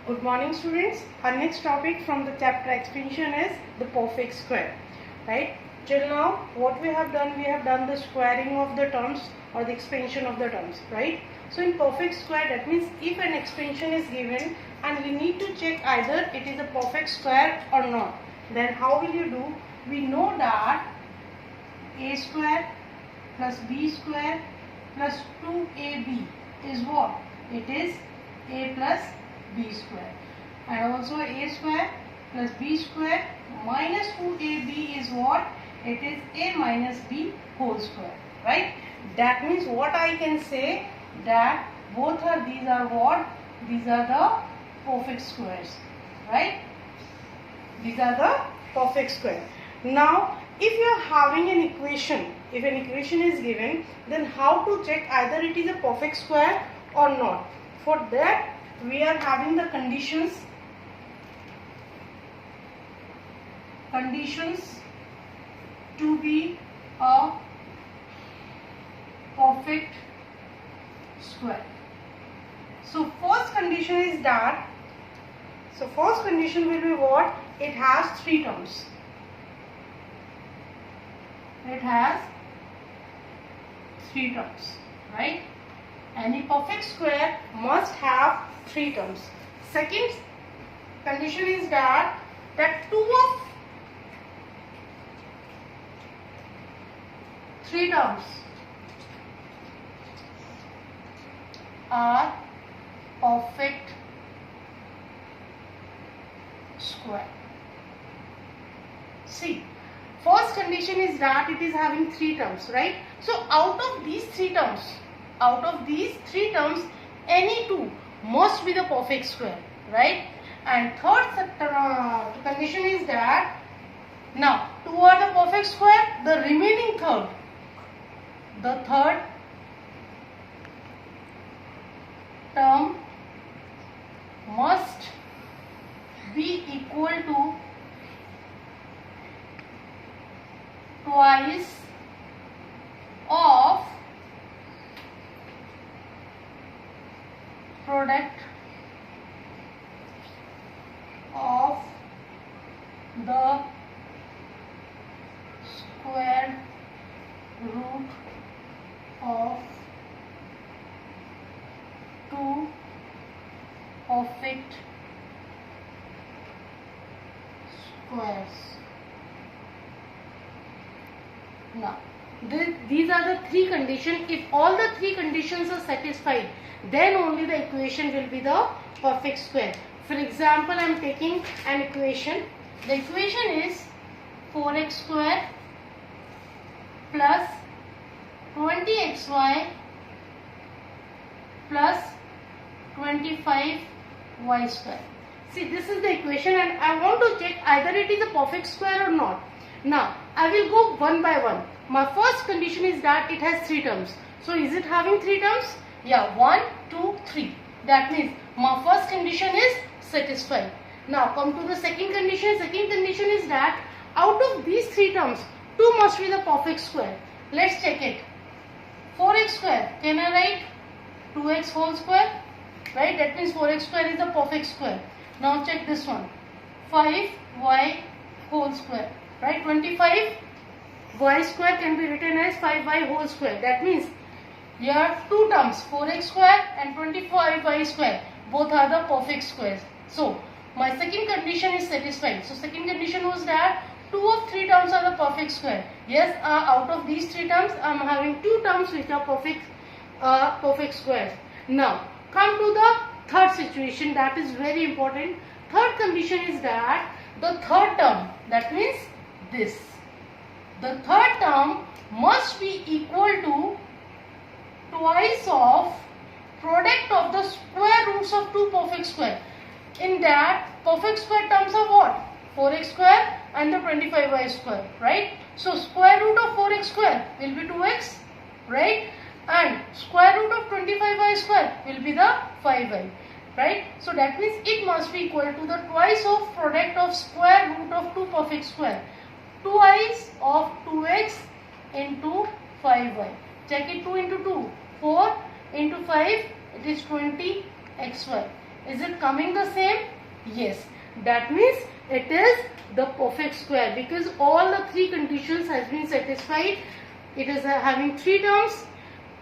Good morning, students. Our next topic from the chapter expansion is the perfect square. Right? Till now, what we have done the squaring of the terms or the expansion of the terms. Right? So in perfect square, that means if an expansion is given and we need to check either it is a perfect square or not, then how will you do? We know that a square plus b square plus 2ab is what? It is a plus b square, and also a square plus b square minus 2ab is what? It is a minus b whole square, right? That means what I can say, that both are, these are what? These are the perfect squares, right? These are the perfect square. Now if you are having an equation, if an equation is given, then how to check either it is a perfect square or not? For that we are having the conditions to be a perfect square. So first condition is that, so first condition will be what? It has three terms. It has three terms, right? Any perfect square must have three terms. Second condition is that two of three terms are perfect square. See, first condition is that it is having three terms, right? So out of these three terms, any two must be the perfect square, right? And third condition is that now two are the perfect square, the remaining third, the third term must be equal to twice of product of the square root of two perfect squares. Now, these are the three conditions. If all the three conditions are satisfied, then only the equation will be the perfect square. For example, I am taking an equation. The equation is 4x square plus 20xy plus 25y square. See, this is the equation and I want to check either it is a perfect square or not. Now, I will go one by one. My first condition is that it has three terms. So, is it having three terms? Yeah, 1, 2, 3. That means my first condition is satisfied. Now, come to the second condition. Second condition is that out of these three terms, two must be the perfect square. Let's check it. 4x square, can I write 2x whole square? Right, that means 4x square is the perfect square. Now check this one, 5y whole square, right? 25y square can be written as 5y whole square. That means here two terms, 4x square and 25y square, both are the perfect squares. So my second condition is satisfied. So second condition was that two of three terms are the perfect square. Yes, out of these three terms, I am having two terms which are perfect squares. Now come to the third situation, that is very important. Third condition is that the third term, that means this, the third term must be equal to twice of product of the square roots of two perfect square. In that, perfect square terms are what? 4x square and the 25y square, right? So square root of 4x square will be 2x, right? And square root of 25y square will be the 5y, right? So that means it must be equal to the twice of product of square root of two perfect square. Twice of 2x into 5y. Check it, 2 into 2, 4 into 5, it is 20xy. Is it coming the same? Yes. That means it is the perfect square because all the three conditions has been satisfied. It is having three terms.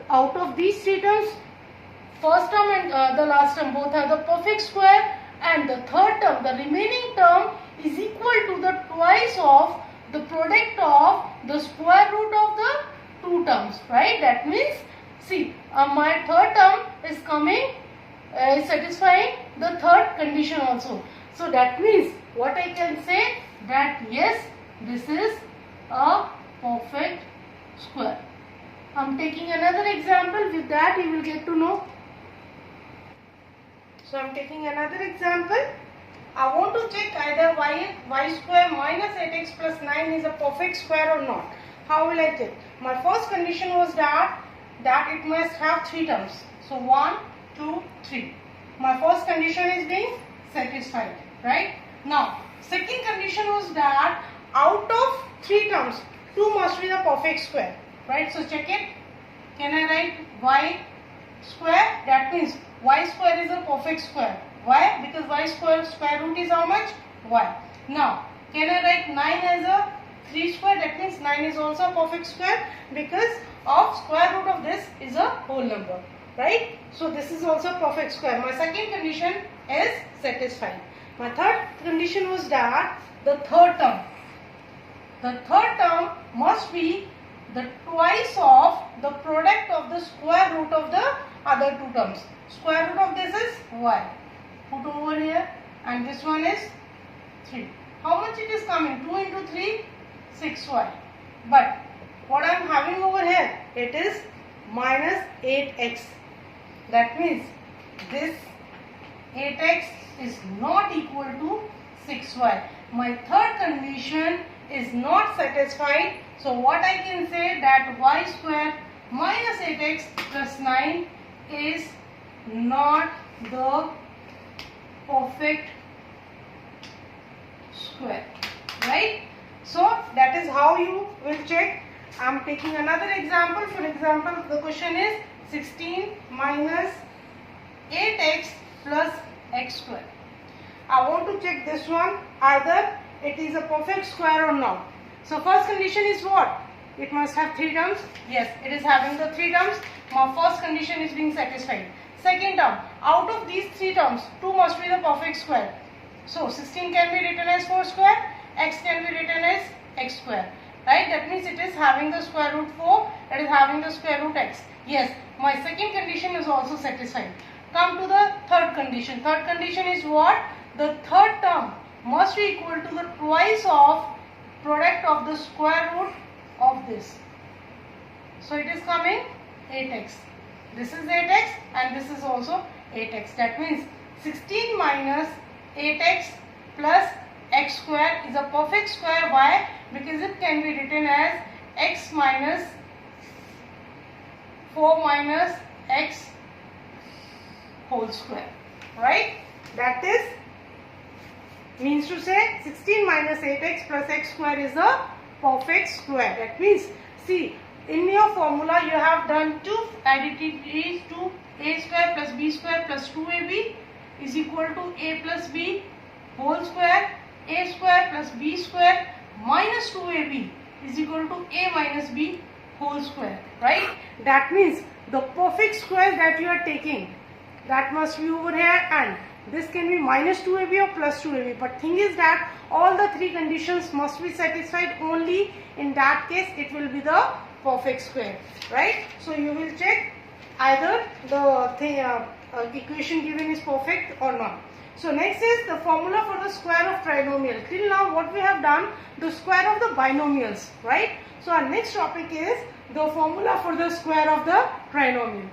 Out of these three terms, first term and the last term both are the perfect square, and the third term, the remaining term, is equal to the twice of the product of the square root of the two terms, right? That means, see, my third term is coming, is satisfying the third condition also. So that means what I can say, that yes, this is a perfect square. I am taking another example. With that you will get to know. So I am taking another example. I want to check either y square minus 8x plus 9 is a perfect square or not. How will I check? My first condition was that it must have three terms. So 1, 2, 3. My first condition is being satisfied, right? Now second condition was that out of three terms, 2 must be the perfect square, right? So check it. Can I write y square? That means y square is a perfect square. Why? Because y square root is how much? Y. Now, can I write 9 as a 3 square? That means 9 is also a perfect square because of square root of this is a whole number, right? So this is also a perfect square. My second condition is satisfied. My third condition was that the third term must be the twice of the product of the square root of the other two terms. Square root of this is y. Put over here, and this one is 3. How much it is coming? 2 into 3, 6y. But what I am having over here, it is minus 8x. That means this 8x is not equal to 6y. My third condition is not satisfied. So what I can say, that y square minus 8x plus 9 is not the perfect square, right? So that is how you will check. I am taking another example. For example, the question is 16 minus 8x plus x square. I want to check this one, either it is a perfect square or not. So first condition is what? It must have three terms. Yes, it is having the three terms. My first condition is being satisfied. Second term, out of these three terms, 2 must be the perfect square. So 16 can be written as 4 square, x can be written as x square, right? That means it is having the square root 4, that is having the square root x. Yes, my second condition is also satisfied. Come to the third condition. Third condition is what? The third term must be equal to the twice of product of the square root of this. So it is coming 8x. This is 8x and this is also 8x. That means 16 minus 8x plus x square is a perfect square. Why? Because it can be written as x minus 4 minus x whole square, right? That is, means to say 16 minus 8x plus x square is a perfect square. That means, see, in your formula you have done two additivity to a square plus b square plus 2ab is equal to a plus b whole square. A square plus b square minus 2ab is equal to a minus b whole square, right? That means the perfect square that you are taking, that must be over here, and this can be minus 2ab or plus 2ab. But thing is that all the three conditions must be satisfied. Only in that case it will be the perfect square, right? So you will check either the equation given is perfect or not. So next is the formula for the square of trinomial. Till now what we have done, the square of the binomials, right? So our next topic is the formula for the square of the trinomial.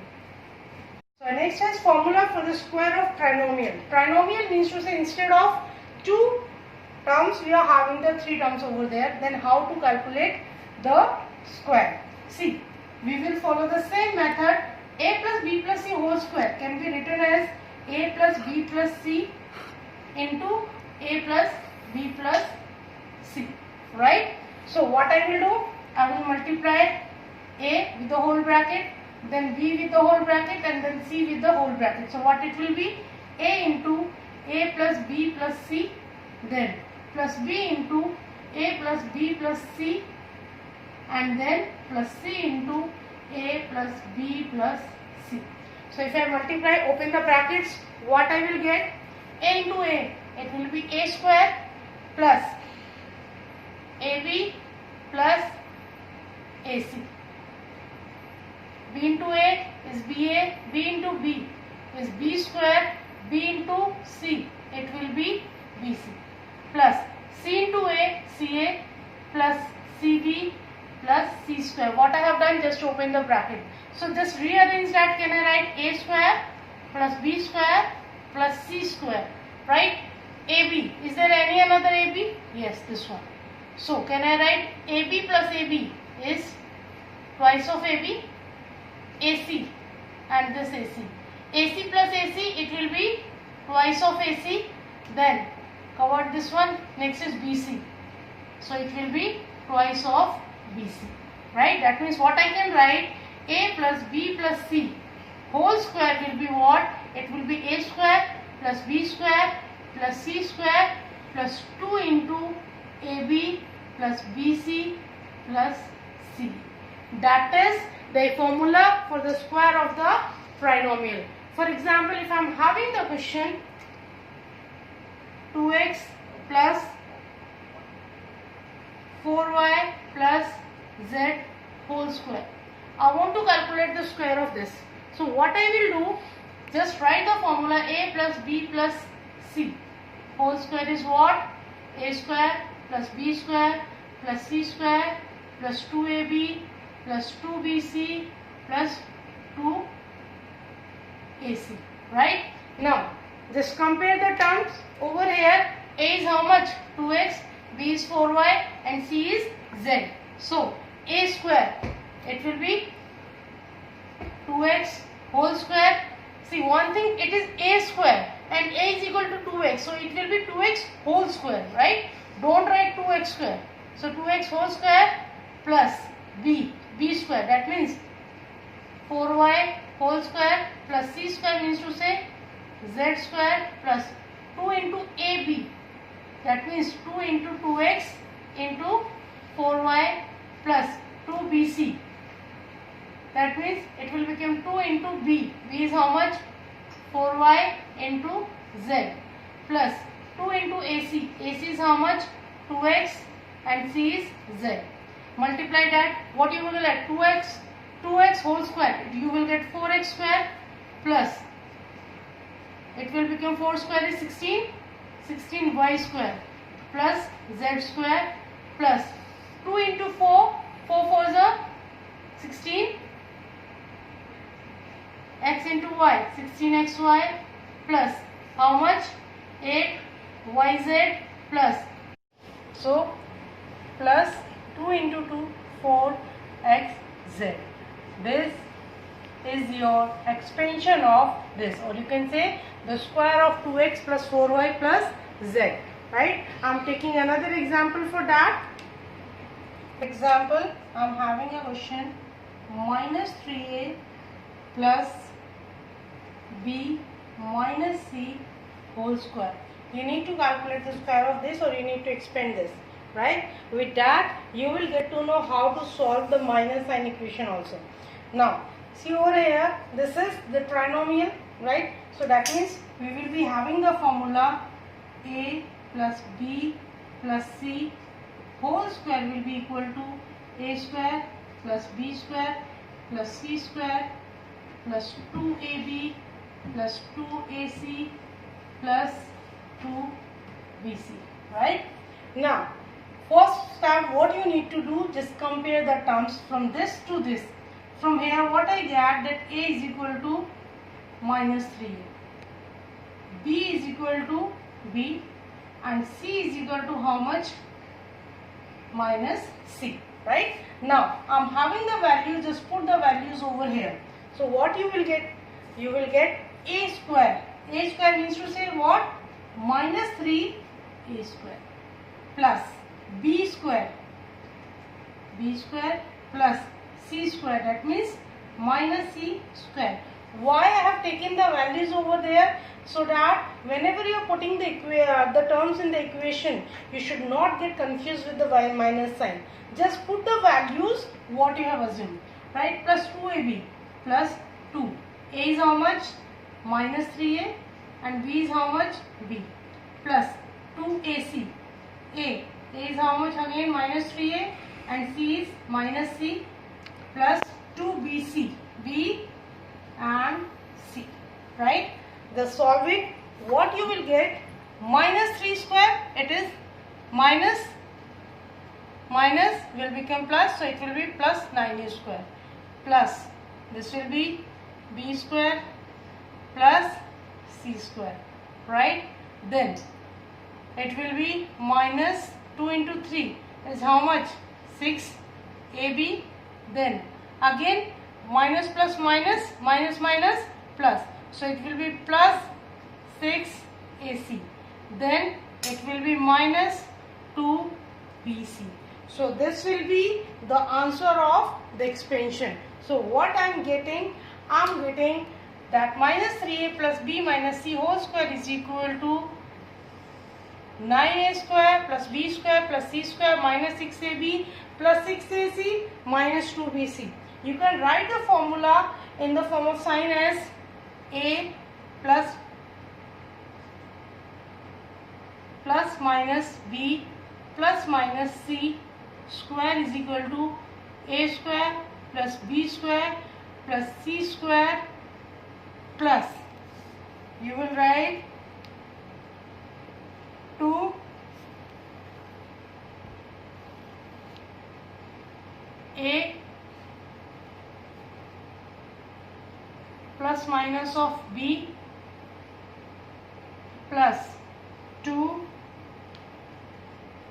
So next is formula for the square of trinomial. Trinomial means to say instead of two terms we are having the three terms over there. Then how to calculate the square? See, we will follow the same method. A plus b plus c whole square can be written as a plus b plus c into a plus b plus c, right? So what I will do, I will multiply a with the whole bracket, then b with the whole bracket, and then c with the whole bracket. So what it will be? A into A plus B plus C, then plus B into A plus B plus C, and then plus C into A plus B plus C. So if I multiply, open the brackets, what I will get? A into A, it will be A square plus AB plus AC. B into A is BA, B into B is B square, B into C, it will be BC, plus C into A, CA plus CB plus C square. What I have done, just open the bracket. So just rearrange that. Can I write A square plus B square plus C square, right? AB, is there any another AB? Yes, this one. So can I write AB plus AB is twice of AB, AC and this AC. AC plus AC, it will be twice of AC, then covered this one, next is BC. So it will be twice of BC, right? That means what I can write, A plus B plus C whole square will be what? It will be A square plus B square plus C square plus 2 into AB plus BC plus C. That is the formula for the square of the trinomial. For example, if I am having the question 2x plus 4y plus z whole square. I want to calculate the square of this. So what I will do, just write the formula A plus B plus C. Whole square is what? A square plus B square plus C square plus 2AB plus 2BC plus 2AC. Right? Now, just compare the terms. Over here, A is how much? 2x, B is 4y and C is z. So, A square, it will be 2x whole square. See, one thing, it is A square and A is equal to 2x. So, it will be 2x whole square, right? Don't write 2x square. So, 2x whole square plus B square. That means 4y whole square plus C square means to say z square plus 2 into AB. That means 2 into 2x into 4y plus 2BC. That means it will become 2 into B. B is how much? 4y into z plus 2 into AC. AC is how much? 2x and C is z. Multiply that. What you will get? 2x whole square. You will get 4x square plus it will become 4 square is 16y square plus z square plus 2 into 4 4 is 16 x into y 16xy plus how much 8yz plus so plus 2 into 2 4xz. This is your expansion of this, or you can say the square of 2x plus 4y plus z, right? I am taking another example for that. Example, I am having a question minus 3a plus b minus c whole square. You need to calculate the square of this or you need to expand this, right? With that, you will get to know how to solve the minus sign equation also. Now, see over here, this is the trinomial, right? So that means we will be having the formula a plus b plus c whole square will be equal to a square plus b square plus c square plus 2ab plus 2ac plus 2bc, right? Now, first step, what you need to do, just compare the terms from this to this. From here, what I get, that a is equal to minus 3a, b is equal to b, and c is equal to how much? Minus c, right? Now, I am having the value, just put the values over here. So, what you will get? You will get a square. A square means to say what? Minus 3 a square plus b square plus c square, that means minus c square. Why I have taken the values over there? So that whenever you are putting the terms in the equation, you should not get confused with the minus sign. Just put the values what you have assumed, right? Plus 2ab plus 2. A is how much? Minus 3a, and b is how much? B, plus 2ac. A is how much again? Minus 3a, and c is minus c, plus 2bc. B and c, right? The solve it, what you will get? Minus 3 square, it is minus will become plus, so it will be plus 9a square, plus this will be b square plus c square, right? Then it will be minus 2 into 3 is how much? 6ab. Then again minus plus minus, minus minus plus, so it will be plus 6ac. Then it will be minus 2bc. So this will be the answer of the expansion. So what I am getting? I am getting that minus 3a plus b minus c whole square is equal to 9a square plus b square plus c square minus 6ab plus 6ac minus 2bc. You can write the formula in the form of sign as a plus minus b plus minus c square is equal to a square plus b square plus c square plus, you will write 2 a plus minus of b plus 2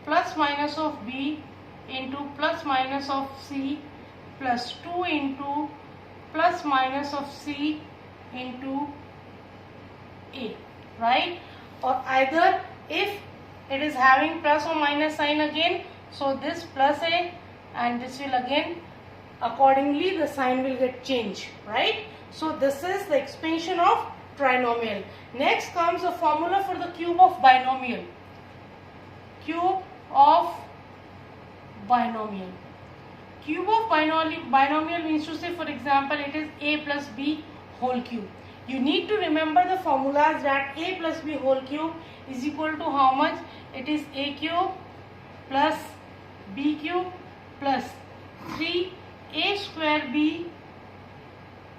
plus minus of b into plus minus of c plus 2 into plus minus of c into a, right? Or either if it is having plus or minus sign again, so this plus a and this will again accordingly the sign will get changed, right? So this is the expansion of trinomial. Next comes the formula for the cube of binomial. Cube of binomial. Cube of binomial means to say, for example, it is a plus b whole cube. You need to remember the formulas that a plus b whole cube is equal to how much? It is a cube plus b cube plus 3a square b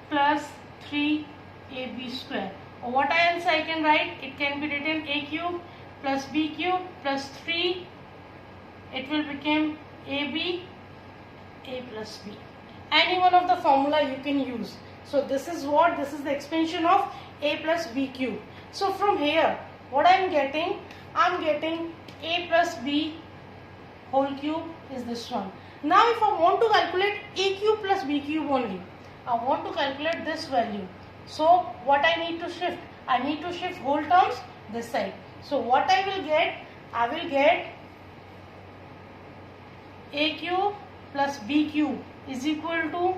plus 3ab square. Or what else I can write? It can be written a cube plus b cube plus 3. It will become ab, a plus b. Any one of the formula you can use. So this is what? This is the expansion of a plus b cube. So from here, what I am getting? I am getting a plus b whole cube is this one. Now if I want to calculate a cube plus b cube only, I want to calculate this value. So what I need to shift? I need to shift whole terms this side. So what I will get? I will get a cube plus b cube is equal to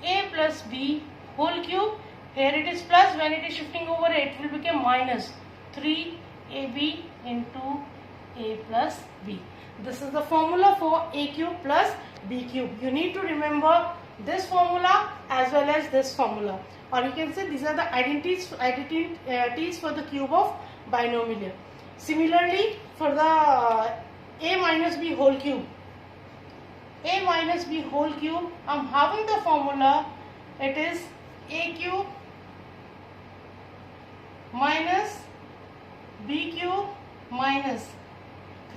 a plus b whole cube. Here it is plus, when it is shifting over it will become minus 3ab into a plus b. This is the formula for a cube plus b cube. You need to remember this formula as well as this formula, or you can say these are the identities for the cube of binomial. Similarly, for the a minus b whole cube, a minus b whole cube, I am having the formula. It is a cube minus b cube minus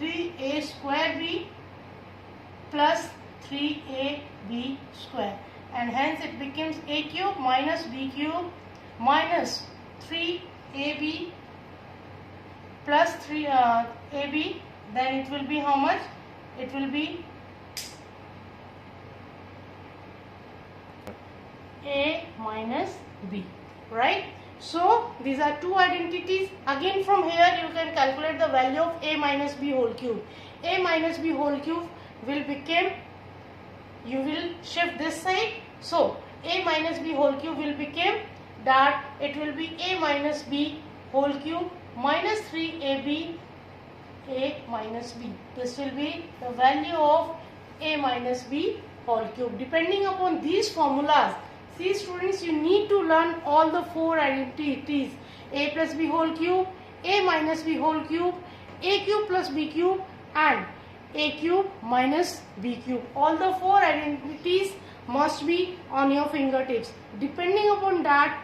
3a square b plus 3ab square, and hence it becomes a cube minus b cube minus 3ab plus 3ab. Then it will be how much? It will be a minus b, right? So these are two identities. Again from here you can calculate the value of a minus b whole cube. A minus b whole cube will become, you will shift this side, so a minus b whole cube will become that it will be a minus b whole cube minus 3ab a minus b. This will be the value of a minus b whole cube. Depending upon these formulas, see students, you need to learn all the four identities: a plus b whole cube, a minus b whole cube, a cube plus b cube, and a cube minus b cube. All the four identities must be on your fingertips. Depending upon that,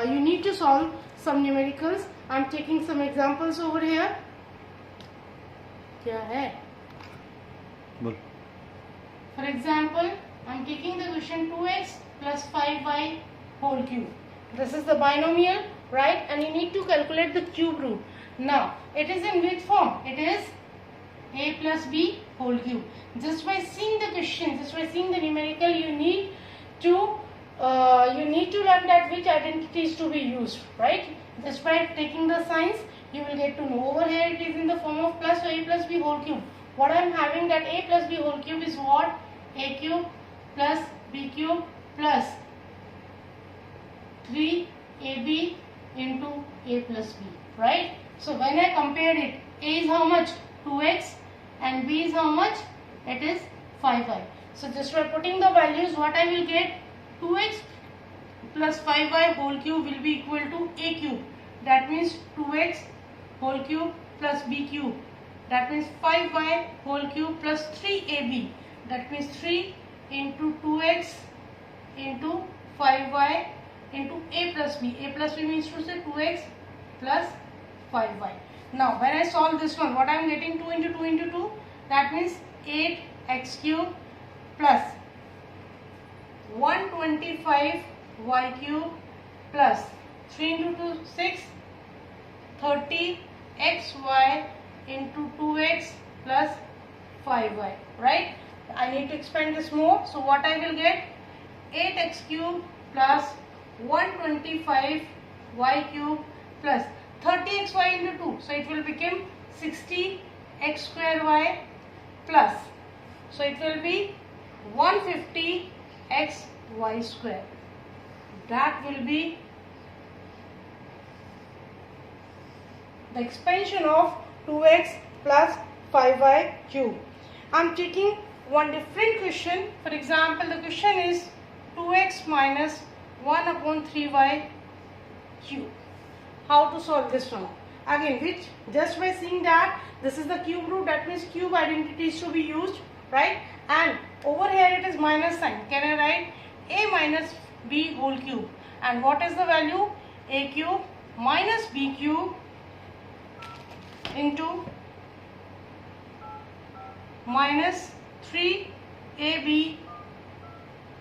you need to solve some numericals. I am taking some examples over here. क्या है? For example, I am taking the question 2x plus 5y whole cube. This is the binomial, right? And you need to calculate the cube root. Now, it is in which form? It is a plus b whole cube. Just by seeing the question, just by seeing the numerical, you need to learn that which identity is to be used, right? Just by taking the signs, you will get to know. Over here, it is in the form of plus a plus b whole cube. What I am having, that a plus b whole cube is what? A cube plus b cube plus 3ab into a plus b, right? So when I compared it, a is how much? 2x, and b is how much? It is 5y. So just by putting the values, what I will get? 2x plus 5y whole cube will be equal to a cube. That means 2x whole cube plus b cube. That means 5y whole cube plus 3ab. That means 3 into 2x into 5y into a plus b. A plus b means to say 2x plus 5y. Now when I solve this one, what I am getting? 2 into 2 into 2. That means 8x cube plus 125y cube plus 3 into 2 6, 30xy into 2x plus 5y, right? I need to expand this more. So what I will get? 8x cube plus 125y cube plus 30xy into 2. So it will become 60x square y plus. So it will be 150xy square. That will be the expansion of 2x plus 5y cube. I am taking one different question. For example, the question is 2x minus 1 upon 3y cube. How to solve this one? Again, which just by seeing that this is the cube root, that means cube identity is to be used, right? And over here it is minus sign. Can I write a minus b whole cube? And what is the value? A cube minus b cube into minus 3ab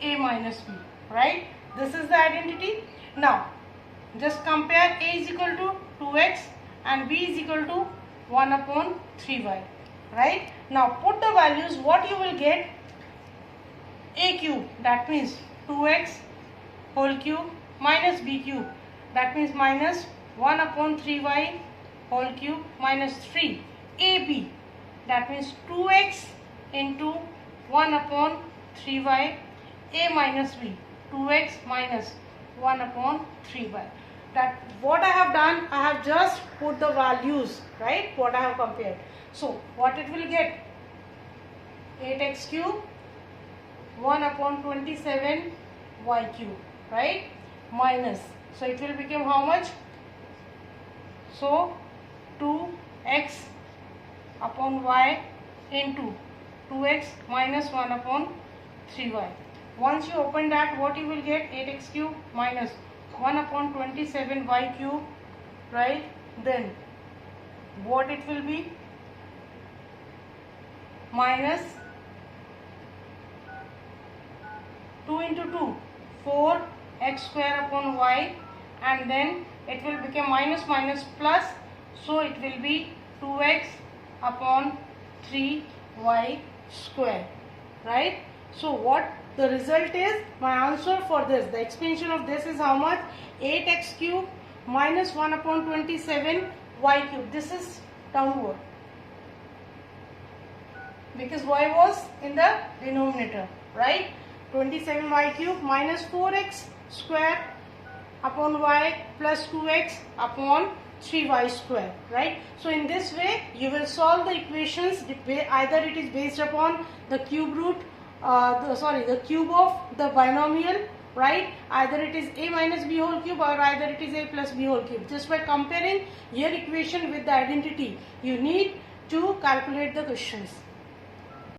a minus b, right? This is the identity. Now just compare a is equal to 2x and b is equal to 1 upon 3y, right? Now put the values. What you will get? A cube, that means 2x whole cube minus b cube, that means minus 1 upon 3y whole cube minus 3ab, that means 2x into 1 upon 3y a minus b, 2x minus 1 upon 3y. That what I have done, I have just put the values, right? What I have compared. So what it will get? 8x cube 1 upon 27 y cube, right? Minus. So it will become how much? So 2x upon y into 2x minus 1 upon 3y. Once you open that, what you will get? 8x cube minus 1 upon 27 y cube, right? Then what it will be? Minus 2 into 2, 4x square upon y, and then it will become minus minus plus, so it will be 2x upon 3y square, right? So what the result is? My answer for this, the expansion of this is how much? 8x cube minus 1 upon 27 y cube. This is downward because y was in the denominator, right? 27 y cube minus 4x square upon y plus 2x upon 3y square, right? So in this way you will solve the equations, either it is based upon the cube root, the cube of the binomial, right? Either it is a minus b whole cube or either it is a plus b whole cube. Just by comparing your equation with the identity, you need to calculate the questions.